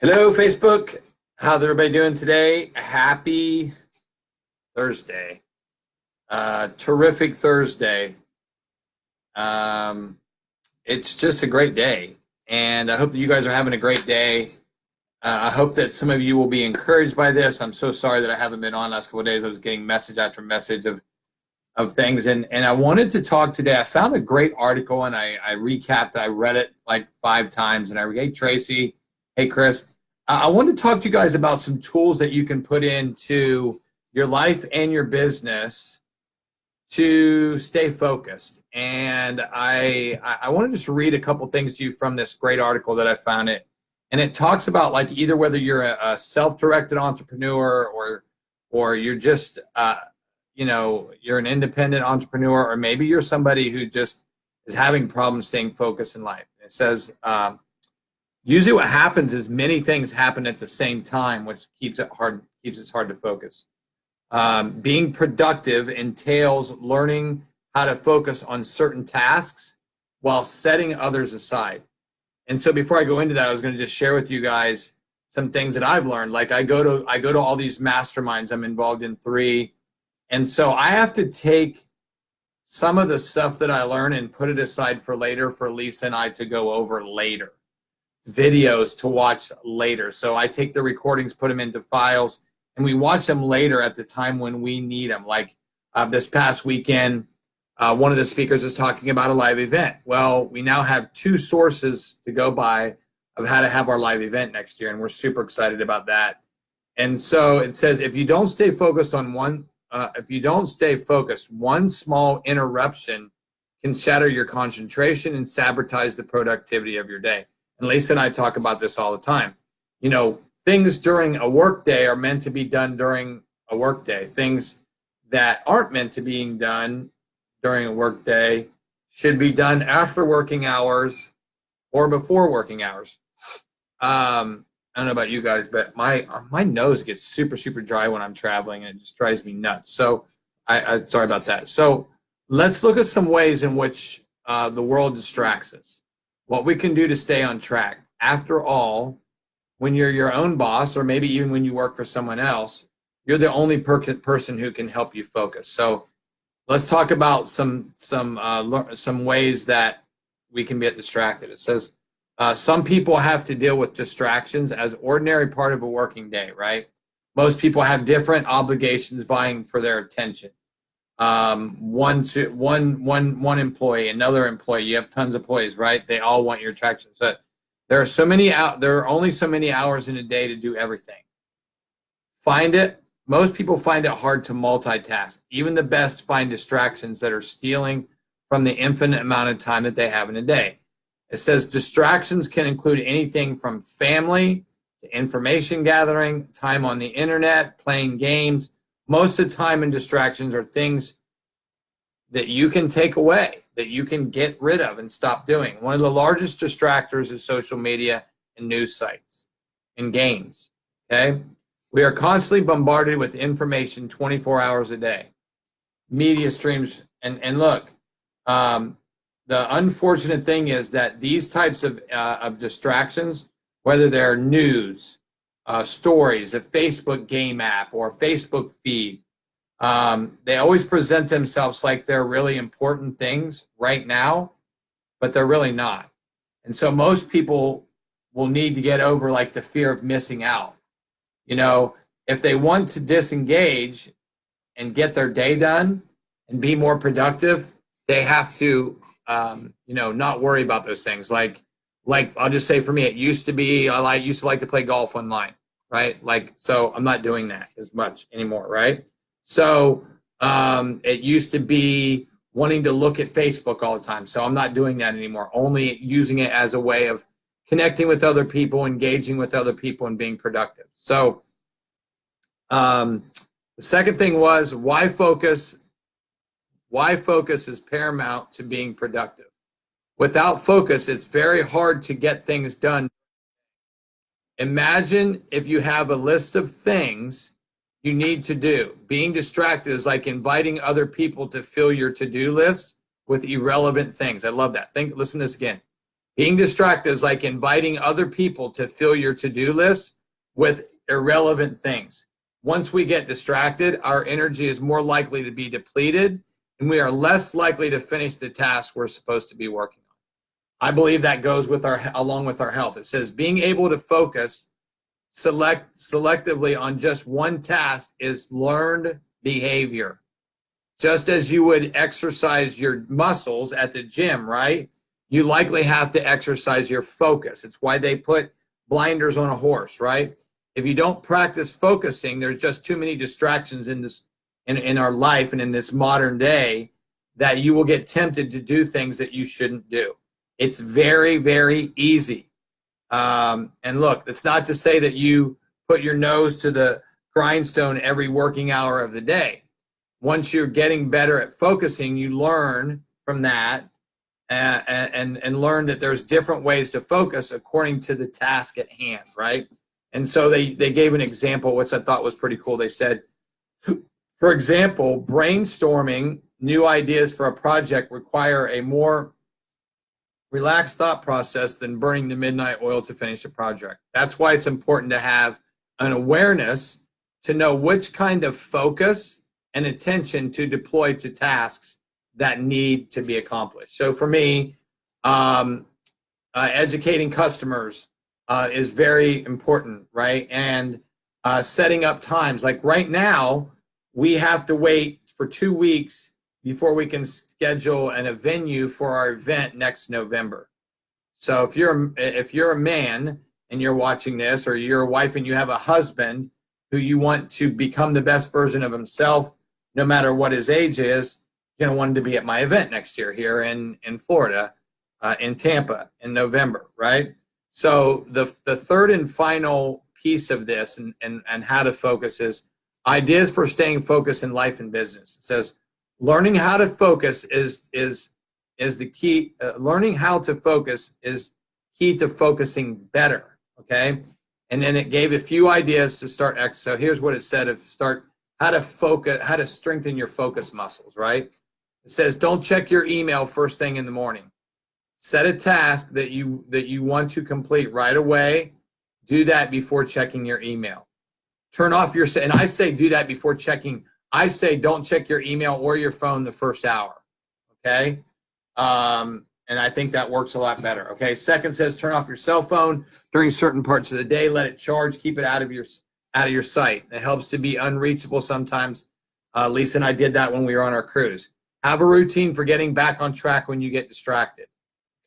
Hello, Facebook. How's everybody doing today? Happy Thursday. Terrific Thursday. It's just a great day. And I hope that you guys are having a great day. I hope that some of you will be encouraged by this. I'm so sorry that I haven't been on last couple of days. I was getting message after message of things. And I wanted to talk today. I found a great article and I recapped. I read it like 5 times. And hey, Tracy. Hey, Chris. I want to talk to you guys about some tools that you can put into your life and your business to stay focused. And I want to just read a couple things to you from this great article that I found it. And it talks about like either whether you're a self-directed entrepreneur or you're just you're an independent entrepreneur, or maybe you're somebody who just is having problems staying focused in life. It says usually what happens is many things happen at the same time, which keeps it hard to focus. Being productive entails learning how to focus on certain tasks while setting others aside. And so before I go into that, I was going to just share with you guys some things that I've learned. Like I go to all these masterminds. I'm involved in 3. And so I have to take some of the stuff that I learn and put it aside for later for Lisa and I to go over later. Videos to watch later. So I take the recordings, put them into files, and we watch them later at the time when we need them. Like this past weekend, one of the speakers is talking about a live event. Well, we now have 2 sources to go by of how to have our live event next year, and we're super excited about that. And so it says if you don't stay focused on one small interruption can shatter your concentration and sabotage the productivity of your day. And Lisa and I talk about this all the time. You know, things during a work day are meant to be done during a work day. Things that aren't meant to be done during a work day should be done after working hours or before working hours. I don't know about you guys, but my nose gets super dry when I'm traveling, and it just drives me nuts. So I sorry about that. So let's look at some ways in which the world distracts us. What we can do to stay on track. After all, when you're your own boss, or maybe even when you work for someone else, you're the only person who can help you focus. So let's talk about some ways that we can get distracted. It says some people have to deal with distractions as ordinary part of a working day, right? Most people have different obligations vying for their attention. One employee, another employee, you have tons of employees, right? They all want your attention. So there are only so many hours in a day to do everything. Most people find it hard to multitask. Even the best find distractions that are stealing from the infinite amount of time that they have in a day. It says distractions can include anything from family to information gathering, time on the internet, playing games. Most of the time and distractions are things that you can take away, that you can get rid of and stop doing. One of the largest distractors is social media and news sites and games, okay? We are constantly bombarded with information 24 hours a day. Media streams, and look, the unfortunate thing is that these types of distractions, whether they're news, stories, a Facebook game app, or a Facebook feed, they always present themselves like they're really important things right now, but they're really not. And so most people will need to get over like the fear of missing out. You know, if they want to disengage and get their day done and be more productive, they have to, not worry about those things. Like I'll just say for me, it used to be, I used to like to play golf online, right? So I'm not doing that as much anymore, right? So it used to be wanting to look at Facebook all the time. So I'm not doing that anymore, only using it as a way of connecting with other people, engaging with other people, and being productive. So the second thing was why focus is paramount to being productive. Without focus, it's very hard to get things done. Imagine if you have a list of things you need to do. Being distracted is like inviting other people to fill your to-do list with irrelevant things. I love that. Listen to this again. Being distracted is like inviting other people to fill your to-do list with irrelevant things. Once we get distracted, our energy is more likely to be depleted, and we are less likely to finish the task we're supposed to be working on. I believe that goes with along with our health. It says being able to focus selectively on just one task is learned behavior. Just as you would exercise your muscles at the gym, right? You likely have to exercise your focus. It's why they put blinders on a horse, right? If you don't practice focusing, there's just too many distractions in our life and in this modern day that you will get tempted to do things that you shouldn't do. It's very, very easy. And look, it's not to say that you put your nose to the grindstone every working hour of the day. Once you're getting better at focusing, you learn from that and learn that there's different ways to focus according to the task at hand, right? And so they gave an example, which I thought was pretty cool. They said, for example, brainstorming new ideas for a project require a more relaxed thought process than burning the midnight oil to finish a project. That's why it's important to have an awareness to know which kind of focus and attention to deploy to tasks that need to be accomplished. So for me, educating customers is very important, right? And setting up times. Like right now, we have to wait for 2 weeks before we can schedule a venue for our event next November. So if you're a man and you're watching this, or you're a wife and you have a husband who you want to become the best version of himself, no matter what his age is, you're going to want him to be at my event next year here in Florida, in Tampa in November, right? So the third and final piece of this and how to focus is ideas for staying focused in life and business. It says learning how to focus is the key. Learning how to focus is key to focusing better. Okay, and then it gave a few ideas to start. So here's what it said: how to focus, how to strengthen your focus muscles. Right? It says don't check your email first thing in the morning. Set a task that you want to complete right away. Do that before checking your email. Turn off your, and I say do that before checking. I say don't check your email or your phone the first hour. Okay. And I think that works a lot better. Okay. Second says turn off your cell phone during certain parts of the day. Let it charge. Keep it out of your sight. It helps to be unreachable sometimes. Lisa and I did that when we were on our cruise. Have a routine for getting back on track when you get distracted.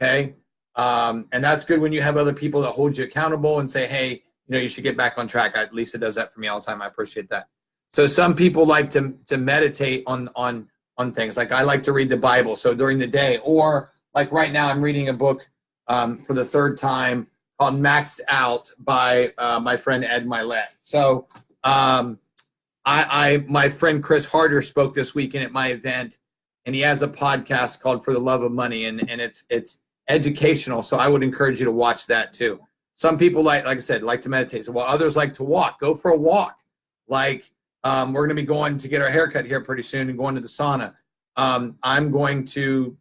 Okay. And that's good when you have other people that hold you accountable and say, hey, you should get back on track. Lisa does that for me all the time. I appreciate that. So some people like to meditate on things. Like I like to read the Bible. So during the day, or like right now, I'm reading a book for the third time called Maxed Out by my friend Ed Milet. So my friend Chris Harder spoke this weekend at my event, and he has a podcast called For the Love of Money, and it's educational. So I would encourage you to watch that too. Some people like I said, like to meditate. So while others like to walk, go for a walk. Like we're going to be going to get our haircut here pretty soon and going to the sauna. I'm going to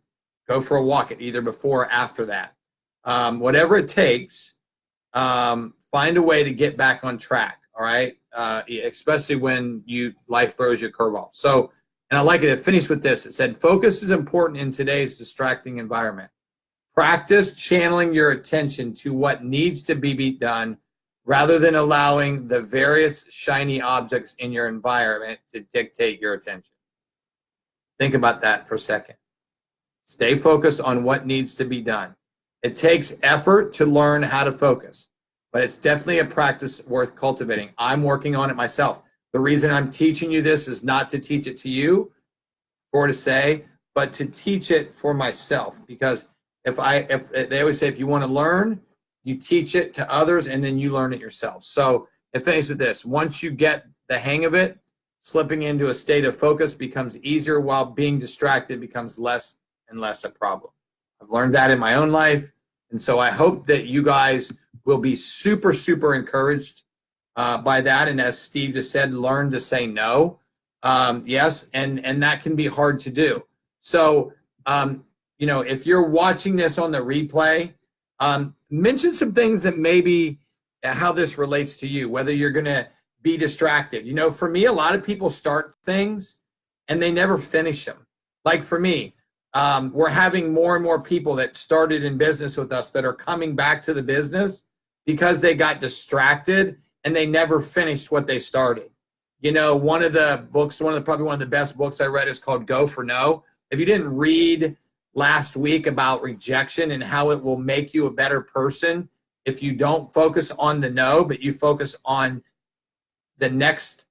go for a walk at either before or after that. Whatever it takes, find a way to get back on track. All right. Especially when life throws you a curveball. So, and I like it. It finished with this. It said, focus is important in today's distracting environment. Practice channeling your attention to what needs to be done rather than allowing the various shiny objects in your environment to dictate your attention. Think about that for a second. Stay focused on what needs to be done. It takes effort to learn how to focus, but it's definitely a practice worth cultivating. I'm working on it myself. The reason I'm teaching you this is not to teach it to you or to say, but to teach it for myself. Because if they always say, if you want to learn, you teach it to others and then you learn it yourself. So it finishes with this. Once you get the hang of it, slipping into a state of focus becomes easier, while being distracted becomes less and less a problem. I've learned that in my own life. And so I hope that you guys will be super, super encouraged by that. And as Steve just said, learn to say no. Yes, and that can be hard to do. So, if you're watching this on the replay, Mention some things that maybe how this relates to you, whether you're going to be distracted. You know, for me, a lot of people start things and they never finish them. Like for me, we're having more and more people that started in business with us that are coming back to the business because they got distracted and they never finished what they started. You know, one of the books, probably one of the best books I read is called Go for No. If you didn't read last week about rejection and how it will make you a better person if you don't focus on the no, but you focus on the next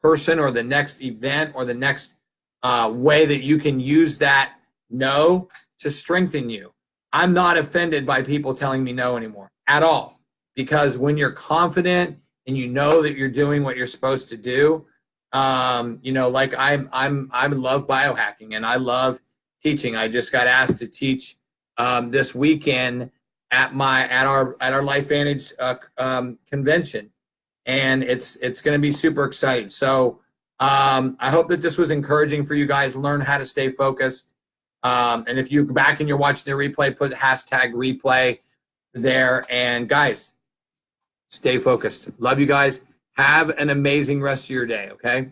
person or the next event or the next way that you can use that no to strengthen you. I'm not offended by people telling me no anymore at all, because when you're confident and you know that you're doing what you're supposed to do, you know, like I love biohacking and I love teaching. I just got asked to teach this weekend at our Life Vantage convention, and it's going to be super exciting. So I hope that this was encouraging for you guys. Learn how to stay focused. And if you go back and you're watching the replay, put hashtag replay there. And guys, stay focused. Love you guys. Have an amazing rest of your day. Okay.